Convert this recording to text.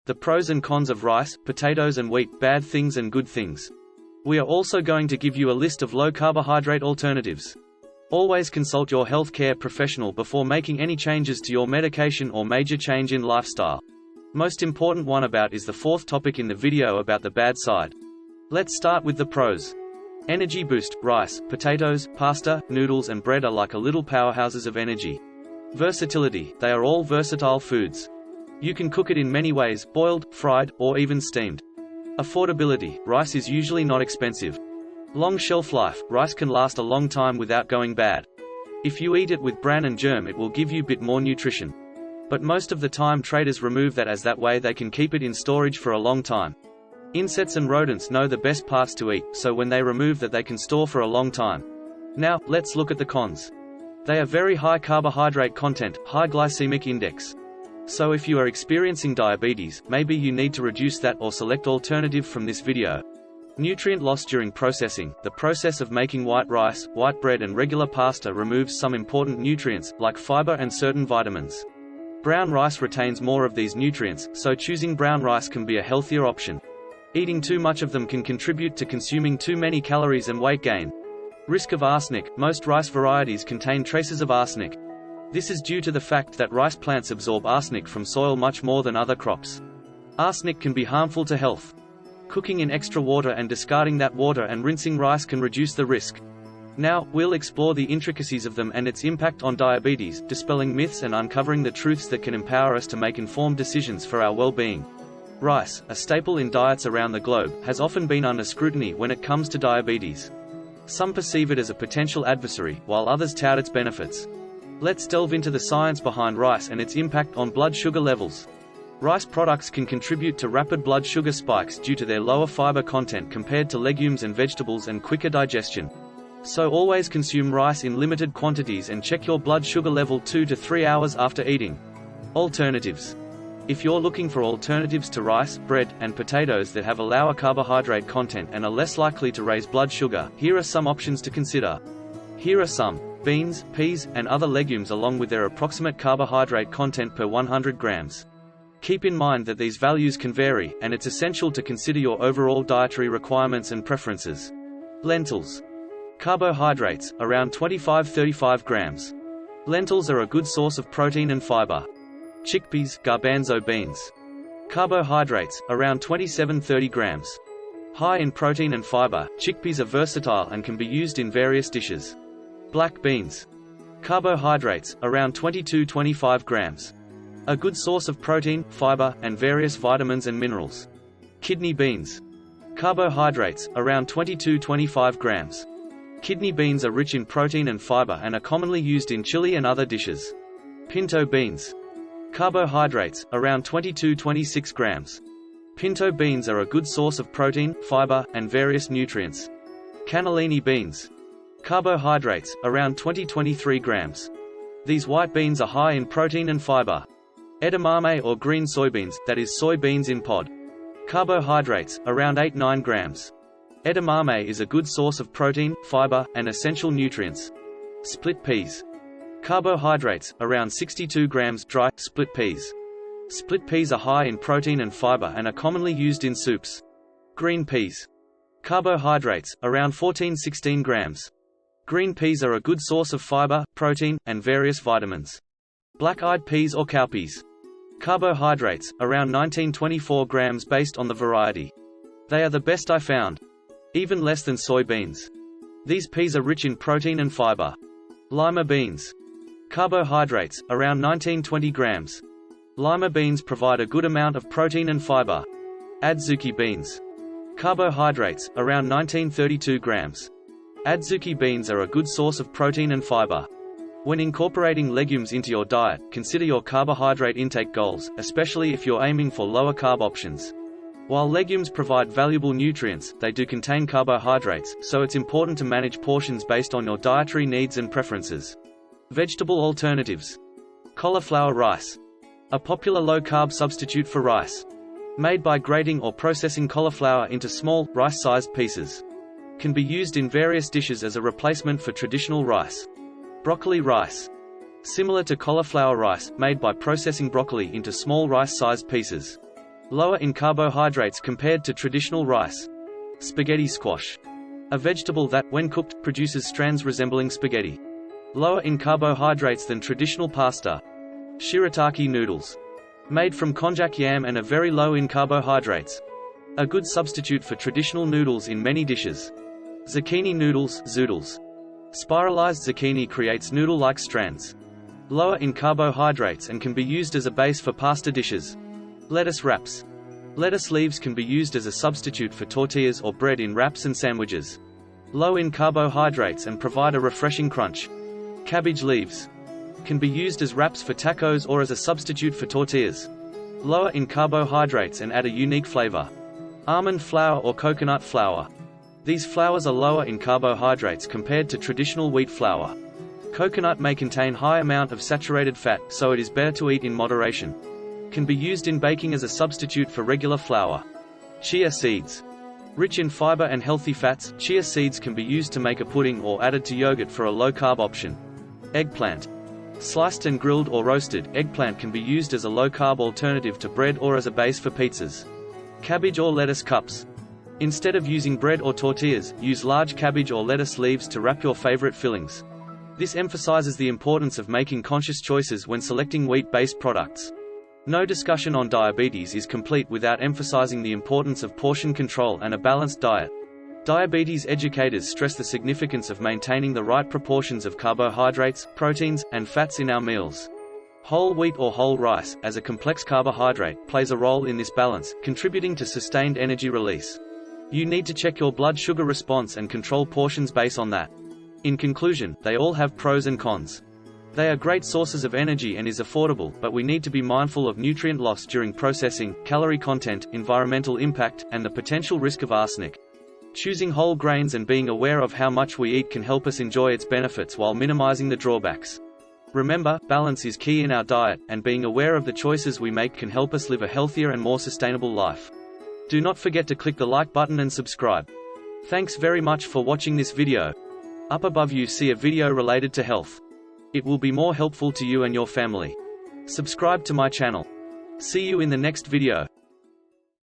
the pros and cons of rice, potatoes and wheat, bad things and good things. We are also going to give you a list of low-carbohydrate alternatives. Always consult your healthcare professional before making any changes to your medication or major change in lifestyle. Most important one about is the fourth topic in the video about the bad side. Let's start with the pros. Energy boost. Rice, potatoes, pasta, noodles and bread are like a little powerhouses of energy. Versatility. They are all versatile foods. You can cook it in many ways, boiled, fried, or even steamed. Affordability. Rice is usually not expensive. Long shelf life. Rice can last a long time without going bad. If you eat it with bran and germ, it will give you bit more nutrition. But most of the time traders remove that, as that way they can keep it in storage for a long time. Insects and rodents know the best parts to eat, so when they remove that they can store for a long time. Now, let's look at the cons. They are very high carbohydrate content, high glycemic index. So if you are experiencing diabetes, maybe you need to reduce that or select alternative from this video. Nutrient loss during processing. The process of making white rice, white bread and regular pasta removes some important nutrients, like fiber and certain vitamins. Brown rice retains more of these nutrients, so choosing brown rice can be a healthier option. Eating too much of them can contribute to consuming too many calories and weight gain. Risk of arsenic. Most rice varieties contain traces of arsenic. This is due to the fact that rice plants absorb arsenic from soil much more than other crops. Arsenic can be harmful to health. Cooking in extra water and discarding that water and rinsing rice can reduce the risk. Now, we'll explore the intricacies of them and its impact on diabetes, dispelling myths and uncovering the truths that can empower us to make informed decisions for our well-being. Rice, a staple in diets around the globe, has often been under scrutiny when it comes to diabetes. Some perceive it as a potential adversary, while others tout its benefits. Let's delve into the science behind rice and its impact on blood sugar levels. Rice products can contribute to rapid blood sugar spikes due to their lower fiber content compared to legumes and vegetables and quicker digestion. So always consume rice in limited quantities and check your blood sugar level 2 to 3 hours after eating. Alternatives. If you're looking for alternatives to rice, bread, and potatoes that have a lower carbohydrate content and are less likely to raise blood sugar, here are some options to consider. Here are some. Beans, peas, and other legumes along with their approximate carbohydrate content per 100 grams. Keep in mind that these values can vary, and it's essential to consider your overall dietary requirements and preferences. Lentils. Carbohydrates, around 25–35 grams. Lentils are a good source of protein and fiber. Chickpeas, garbanzo beans. Carbohydrates, around 27–30 grams. High in protein and fiber, chickpeas are versatile and can be used in various dishes. Black beans. Carbohydrates, around 22–25 grams. A good source of protein, fiber, and various vitamins and minerals. Kidney beans. Carbohydrates, around 22–25 grams. Kidney beans are rich in protein and fiber and are commonly used in chili and other dishes. Pinto beans. Carbohydrates, around 22–26 grams. Pinto beans are a good source of protein, fiber, and various nutrients. Cannellini beans. Carbohydrates, around 20–23 grams. These white beans are high in protein and fiber. Edamame or green soybeans, that is soybeans in pod. Carbohydrates, around 8–9 grams. Edamame is a good source of protein, fiber, and essential nutrients. Split peas. Carbohydrates, around 62 grams. Dry, split peas. Split peas are high in protein and fiber and are commonly used in soups. Green peas. Carbohydrates, around 14–16 grams. Green peas are a good source of fiber, protein, and various vitamins. Black-eyed peas or cowpeas. Carbohydrates, around 19–24 grams based on the variety. They are the best I found. Even less than soybeans. These peas are rich in protein and fiber. Lima beans. Carbohydrates, around 19–20 grams. Lima beans provide a good amount of protein and fiber. Adzuki beans. Carbohydrates, around 19–32 grams. Adzuki beans are a good source of protein and fiber. When incorporating legumes into your diet, consider your carbohydrate intake goals, especially if you're aiming for lower carb options. While legumes provide valuable nutrients, they do contain carbohydrates, so it's important to manage portions based on your dietary needs and preferences. Vegetable alternatives. Cauliflower rice. A popular low-carb substitute for rice. Made by grating or processing cauliflower into small, rice-sized pieces. Can be used in various dishes as a replacement for traditional rice. Broccoli rice. Similar to cauliflower rice, made by processing broccoli into small rice-sized pieces. Lower in carbohydrates compared to traditional rice. Spaghetti squash. A vegetable that, when cooked, produces strands resembling spaghetti. Lower in carbohydrates than traditional pasta. Shirataki noodles. Made from konjac yam and are very low in carbohydrates. A good substitute for traditional noodles in many dishes. Zucchini noodles, zoodles. Spiralized zucchini creates noodle-like strands. Lower in carbohydrates and can be used as a base for pasta dishes. Lettuce wraps. Lettuce leaves can be used as a substitute for tortillas or bread in wraps and sandwiches. Low in carbohydrates and provide a refreshing crunch. Cabbage leaves. Can be used as wraps for tacos or as a substitute for tortillas. Lower in carbohydrates and add a unique flavor. Almond flour or coconut flour. These flours are lower in carbohydrates compared to traditional wheat flour. Coconut may contain high amount of saturated fat, so it is better to eat in moderation. Can be used in baking as a substitute for regular flour. Chia seeds. Rich in fiber and healthy fats, chia seeds can be used to make a pudding or added to yogurt for a low-carb option. Eggplant. Sliced and grilled or roasted, eggplant can be used as a low-carb alternative to bread or as a base for pizzas. Cabbage or lettuce cups. Instead of using bread or tortillas, use large cabbage or lettuce leaves to wrap your favorite fillings. This emphasizes the importance of making conscious choices when selecting wheat-based products. No discussion on diabetes is complete without emphasizing the importance of portion control and a balanced diet. Diabetes educators stress the significance of maintaining the right proportions of carbohydrates, proteins, and fats in our meals. Whole wheat or whole rice, as a complex carbohydrate, plays a role in this balance, contributing to sustained energy release. You need to check your blood sugar response and control portions based on that. In conclusion, they all have pros and cons. They are great sources of energy and is affordable, but we need to be mindful of nutrient loss during processing, calorie content, environmental impact, and the potential risk of arsenic. Choosing whole grains and being aware of how much we eat can help us enjoy its benefits while minimizing the drawbacks. Remember, balance is key in our diet, and being aware of the choices we make can help us live a healthier and more sustainable life. Do not forget to click the like button and subscribe. Thanks very much for watching this video. Up above you see a video related to health. It will be more helpful to you and your family. Subscribe to my channel. See you in the next video.